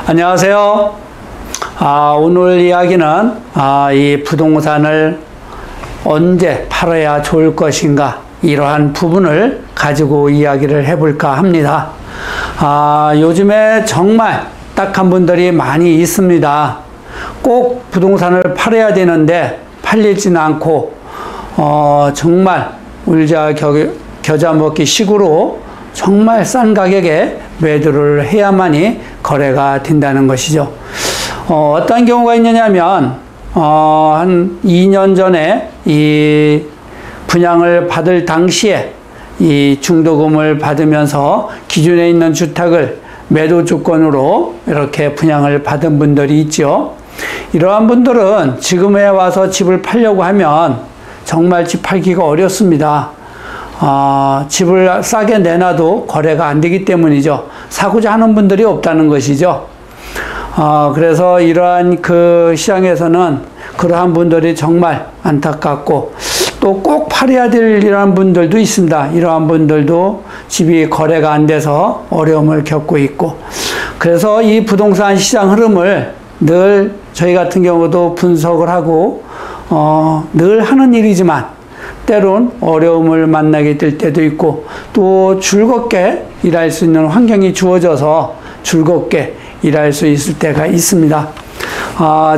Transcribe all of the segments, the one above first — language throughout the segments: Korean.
안녕하세요. 오늘 이야기는 이 부동산을 언제 팔아야 좋을 것인가, 이러한 부분을 가지고 이야기를 해볼까 합니다. 요즘에 정말 딱한 분들이 많이 있습니다. 꼭 부동산을 팔아야 되는데 팔리지는 않고 정말 울자 겨자 먹기 식으로 정말 싼 가격에 매도를 해야만이 거래가 된다는 것이죠. 어떤 경우가 있느냐면 한 2년 전에 이 분양을 받을 당시에 이 중도금을 받으면서 기준에 있는 주택을 매도 조건으로 이렇게 분양을 받은 분들이 있죠. 이러한 분들은 지금에 와서 집을 팔려고 하면 정말 집 팔기가 어렵습니다. 집을 싸게 내놔도 거래가 안 되기 때문이죠. 사고자 하는 분들이 없다는 것이죠. 그래서 이러한 그 시장에서는 그러한 분들이 정말 안타깝고, 또 꼭 팔아야 될 이러한 분들도 있습니다. 이러한 분들도 집이 거래가 안 돼서 어려움을 겪고 있고, 그래서 이 부동산 시장 흐름을 늘 저희 같은 경우도 분석을 하고 늘 하는 일이지만 때론 어려움을 만나게 될 때도 있고, 또 즐겁게 일할 수 있는 환경이 주어져서 즐겁게 일할 수 있을 때가 있습니다.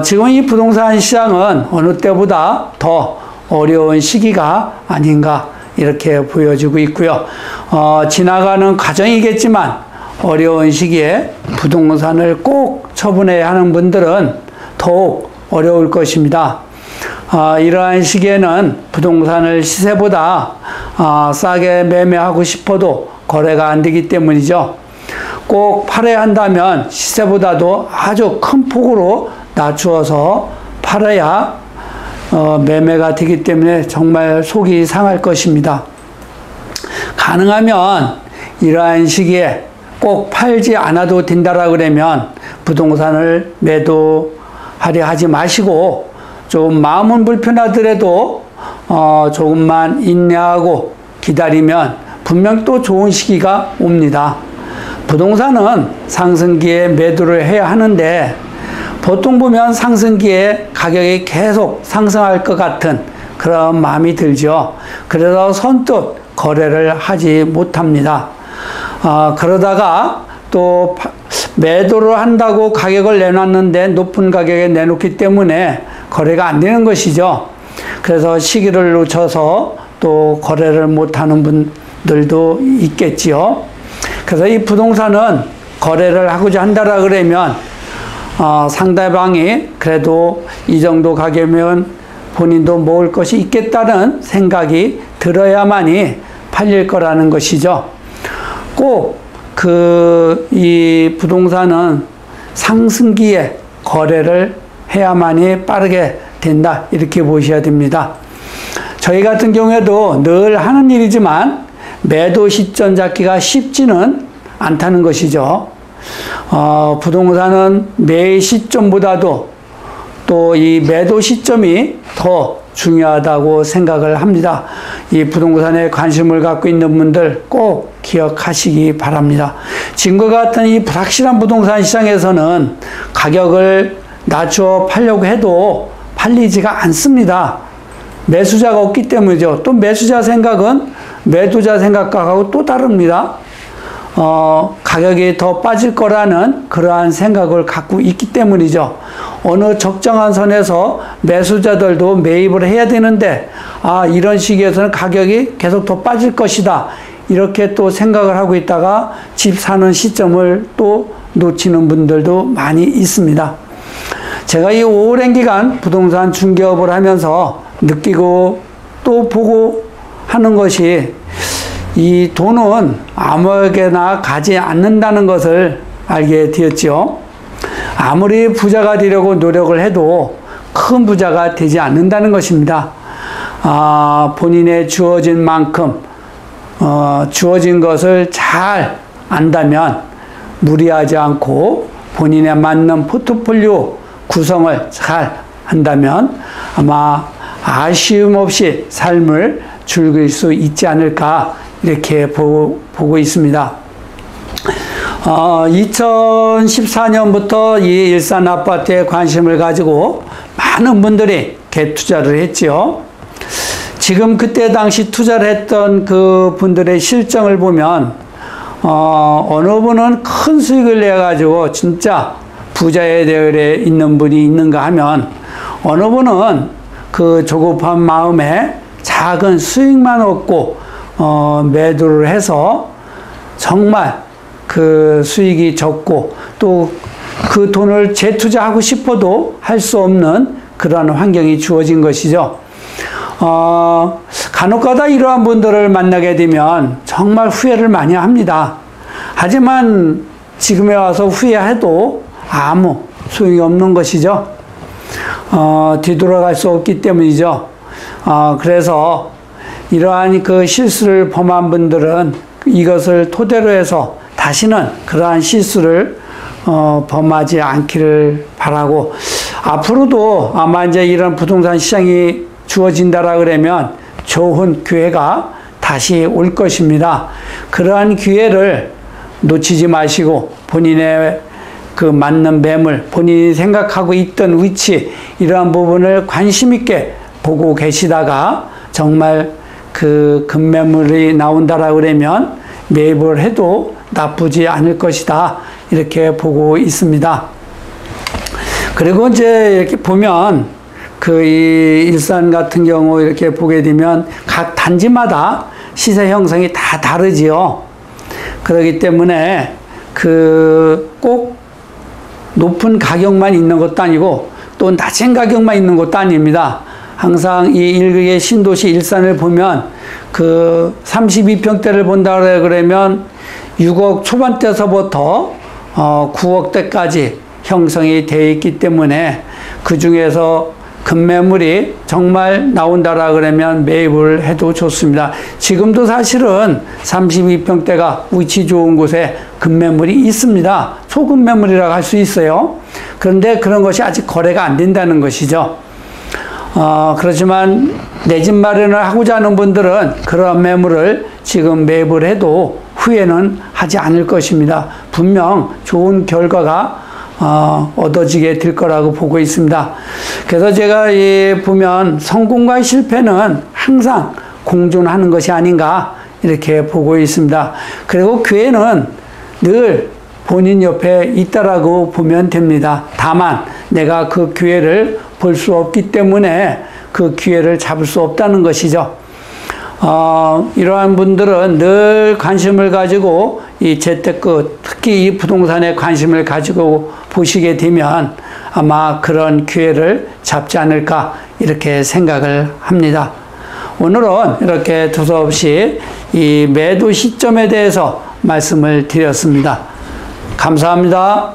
지금 이 부동산 시장은 어느 때보다 더 어려운 시기가 아닌가, 이렇게 보여지고 있고요. 지나가는 과정이겠지만 어려운 시기에 부동산을 꼭 처분해야 하는 분들은 더욱 어려울 것입니다. 이러한 시기에는 부동산을 시세보다 싸게 매매하고 싶어도 거래가 안 되기 때문이죠. 꼭 팔아야 한다면 시세보다도 아주 큰 폭으로 낮추어서 팔아야 매매가 되기 때문에 정말 속이 상할 것입니다. 가능하면 이러한 시기에 꼭 팔지 않아도 된다라고 그러면 부동산을 매도하려 하지 마시고, 좀 마음은 불편하더라도 조금만 인내하고 기다리면 분명 또 좋은 시기가 옵니다. 부동산은 상승기에 매도를 해야 하는데, 보통 보면 상승기에 가격이 계속 상승할 것 같은 그런 마음이 들죠. 그래서 선뜻 거래를 하지 못합니다. 그러다가 또 매도를 한다고 가격을 내놨는데 높은 가격에 내놓기 때문에 거래가 안 되는 것이죠. 그래서 시기를 놓쳐서 또 거래를 못하는 분들도 있겠지요. 그래서 이 부동산은 거래를 하고자 한다라 그러면 상대방이 그래도 이 정도 가격이면 본인도 먹을 것이 있겠다는 생각이 들어야만이 팔릴 거라는 것이죠. 꼭 이 부동산은 상승기에 거래를 해야만이 빠르게 된다, 이렇게 보셔야 됩니다. 저희 같은 경우에도 늘 하는 일이지만 매도 시점 잡기가 쉽지는 않다는 것이죠. 부동산은 매 시점보다도 또 이 매도 시점이 더 중요하다고 생각을 합니다. 이 부동산에 관심을 갖고 있는 분들 꼭 기억하시기 바랍니다. 지금과 같은 이 불확실한 부동산 시장에서는 가격을 낮춰 팔려고 해도 팔리지가 않습니다. 매수자가 없기 때문이죠. 또 매수자 생각은 매도자 생각하고 또 다릅니다. 가격이 더 빠질 거라는 그러한 생각을 갖고 있기 때문이죠. 어느 적정한 선에서 매수자들도 매입을 해야 되는데, 이런 시기에서는 가격이 계속 더 빠질 것이다, 이렇게 또 생각을 하고 있다가 집 사는 시점을 또 놓치는 분들도 많이 있습니다. 제가 이 오랜 기간 부동산 중개업을 하면서 느끼고 또 보고 하는 것이, 이 돈은 아무에게나 가지 않는다는 것을 알게 되었죠. 아무리 부자가 되려고 노력을 해도 큰 부자가 되지 않는다는 것입니다. 본인의 주어진 만큼 주어진 것을 잘 안다면 무리하지 않고 본인에 맞는 포트폴리오 구성을 잘 한다면 아마 아쉬움 없이 삶을 즐길 수 있지 않을까, 이렇게 보고 있습니다. 2014년부터 이 일산 아파트에 관심을 가지고 많은 분들이 개투자를 했지요. 지금 그때 당시 투자를 했던 그 분들의 실정을 보면 어느 분은 큰 수익을 내 가지고 진짜 부자의 대열에 있는 분이 있는가 하면 어느 분은 그 조급한 마음에 작은 수익만 얻고 매도를 해서 정말 그 수익이 적고 또 그 돈을 재투자하고 싶어도 할 수 없는 그러한 환경이 주어진 것이죠. 간혹가다 이러한 분들을 만나게 되면 정말 후회를 많이 합니다. 하지만 지금에 와서 후회해도 아무 소용이 없는 것이죠. 뒤돌아갈 수 없기 때문이죠. 그래서 이러한 그 실수를 범한 분들은 이것을 토대로 해서 다시는 그러한 실수를 범하지 않기를 바라고, 앞으로도 아마 이제 이런 부동산 시장이 주어진다라 그러면 좋은 기회가 다시 올 것입니다. 그러한 기회를 놓치지 마시고 본인의 그 맞는 매물, 본인이 생각하고 있던 위치, 이러한 부분을 관심 있게 보고 계시다가 정말 그 급매물이 나온다라 그러면 매입을 해도 나쁘지 않을 것이다, 이렇게 보고 있습니다. 그리고 이제 이렇게 보면 그 이 일산 같은 경우 이렇게 보게 되면 각 단지마다 시세 형성이 다 다르지요. 그렇기 때문에 그 꼭 높은 가격만 있는 것도 아니고 또 낮은 가격만 있는 것도 아닙니다. 항상 이 일극의 신도시 일산을 보면 그 32평대를 본다 그러면 6억 초반대서부터 9억대까지 형성이 되어 있기 때문에 그 중에서 급매물이 정말 나온다라 그러면 매입을 해도 좋습니다. 지금도 사실은 32평대가 위치 좋은 곳에 급매물이 있습니다. 초급매물이라고 할 수 있어요. 그런데 그런 것이 아직 거래가 안 된다는 것이죠. 그렇지만 내 집 마련을 하고자 하는 분들은 그런 매물을 지금 매입을 해도 후회는 하지 않을 것입니다. 분명 좋은 결과가 얻어지게 될 거라고 보고 있습니다. 그래서 제가 보면 성공과 실패는 항상 공존하는 것이 아닌가 이렇게 보고 있습니다. 그리고 기회는 늘 본인 옆에 있다라고 보면 됩니다. 다만 내가 그 기회를 볼 수 없기 때문에 그 기회를 잡을 수 없다는 것이죠. 이러한 분들은 늘 관심을 가지고 이 재테크, 특히 이 부동산에 관심을 가지고 보시게 되면 아마 그런 기회를 잡지 않을까 이렇게 생각을 합니다. 오늘은 이렇게 두서없이 이 매도 시점에 대해서 말씀을 드렸습니다. 감사합니다.